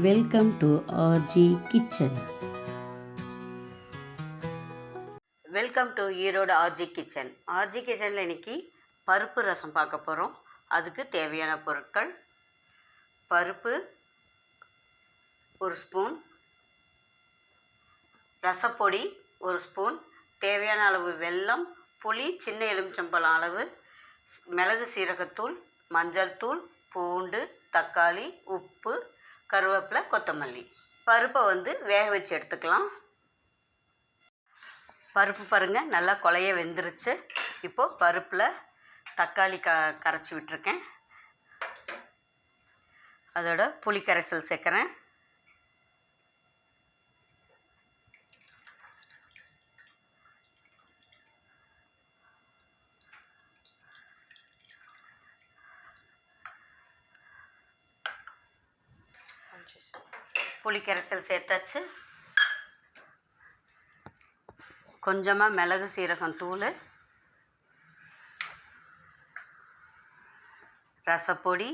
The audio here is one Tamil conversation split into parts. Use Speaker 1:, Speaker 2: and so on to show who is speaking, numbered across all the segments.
Speaker 1: Welcome to RG kitchen.
Speaker 2: Welcome to Erode RG kitchen. RG கிச்சனில் இன்றைக்கி பருப்பு ரசம் பார்க்க போகிறோம். அதுக்கு தேவையான பொருட்கள்: பருப்பு 1 ஸ்பூன், ரசப்பொடி 1 ஸ்பூன், தேவையான அளவு வெல்லம், புளி சின்ன எலுமிச்சம்பழம் அளவு, மிளகு சீரகத்தூள், மஞ்சள் தூள், பூண்டு, தக்காளி, உப்பு, கருவேப்பிலை, கொத்தமல்லி. பருப்பை வேக வச்சு எடுத்துக்கலாம். பருப்பு பாருங்கள், நல்லா குழைய வெந்துருச்சு. இப்போது பருப்பில் தக்காளி கரைச்சி விட்டுருக்கேன். அதோட புளி கரைசல் சேர்க்குறேன். புளி கரைசல் சேர்த்தாச்சு. கொஞ்சமாக மிளகு சீரகம் தூள், ரசப்பொடி,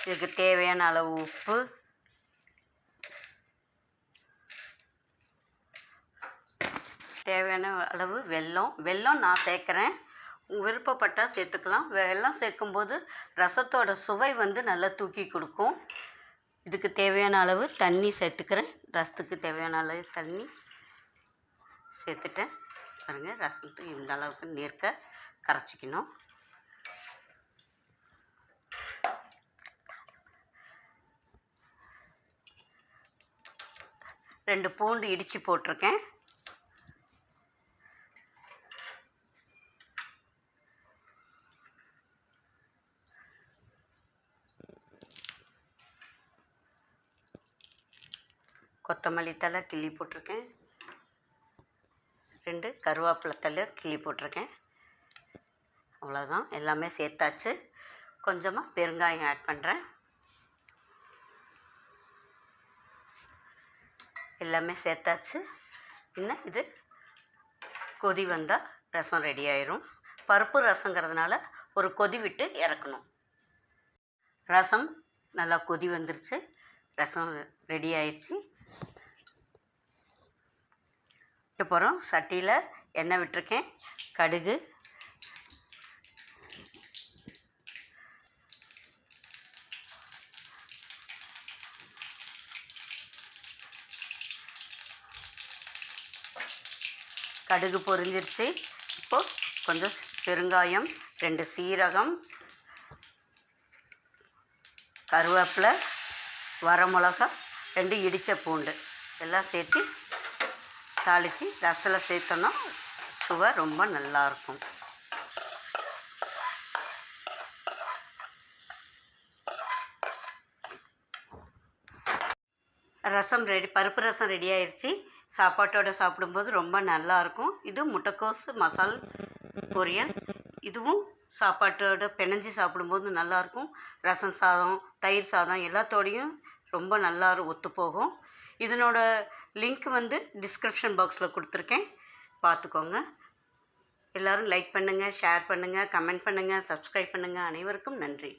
Speaker 2: இதுக்கு தேவையான அளவு உப்பு, தேவையான அளவு வெல்லம் நான் சேர்க்குறேன். விருப்பப்பட்டால் சேர்த்துக்கலாம். வெல்லம் சேர்க்கும்போது ரசத்தோட சுவை நல்லா தூக்கி கொடுக்கும். இதுக்கு தேவையான அளவு தண்ணி சேர்த்துக்கிறேன். ரசத்துக்கு தேவையான அளவு தண்ணி சேர்த்துட்டேன். பாருங்கள், ரசத்துக்கு இந்த அளவுக்கு நீர்க்க கரைச்சிக்கணும். ரெண்டு பூண்டு இடித்து போட்டிருக்கேன். கொத்தமல்லி தழை கிள்ளி போட்டிருக்கேன். 2 கருவேப்பிலை தழை கிள்ளி போட்டிருக்கேன். அவ்வளோதான், எல்லாமே சேர்த்தாச்சு. கொஞ்சமாக பெருங்காயம் ஆட் பண்ணுறேன். எல்லாமே சேர்த்தாச்சு. இன்னும் இது கொதி வந்தால் ரசம் ரெடி ஆயிரும். பருப்பு ரசங்கிறதுனால ஒரு கொதி விட்டு இறக்கணும். ரசம் நல்லா கொதி வந்துருச்சு. ரசம் ரெடி ஆயிடுச்சு. அப்புறம் சட்டியில் எண்ணெய் விட்டுருக்கேன். கடுகு, கடுகு பொரிஞ்சிருச்சு. இப்போது கொஞ்சம் பெருங்காயம், 2 சீரகம், கருவேப்பிலை, வரமிளகா, 2 இடித்த பூண்டு எல்லாம் சேர்த்து தாளித்து ரசத்தில் சேர்த்தோன்னா சுவை ரொம்ப நல்லாயிருக்கும். பருப்பு ரசம் ரெடி ஆயிடுச்சு. சாப்பாட்டோடு சாப்பிடும்போது ரொம்ப நல்லாயிருக்கும். இது முட்டைக்கோஸ் மசால் பொரியல். இதுவும் சாப்பாட்டோட பிணைஞ்சி சாப்பிடும்போது நல்லாயிருக்கும். ரசம் சாதம், தயிர் சாதம் எல்லாத்தோடையும் ரொம்ப நல்லா ஒத்துப்போகும். இதனோட லிங்க் டிஸ்கிரிப்ஷன் பாக்ஸில் கொடுத்துருக்கேன், பார்த்துக்கோங்க. எல்லோரும் லைக் பண்ணுங்கள், ஷேர் பண்ணுங்கள், கமெண்ட் பண்ணுங்கள், சப்ஸ்கிரைப் பண்ணுங்கள். அனைவருக்கும் நன்றி.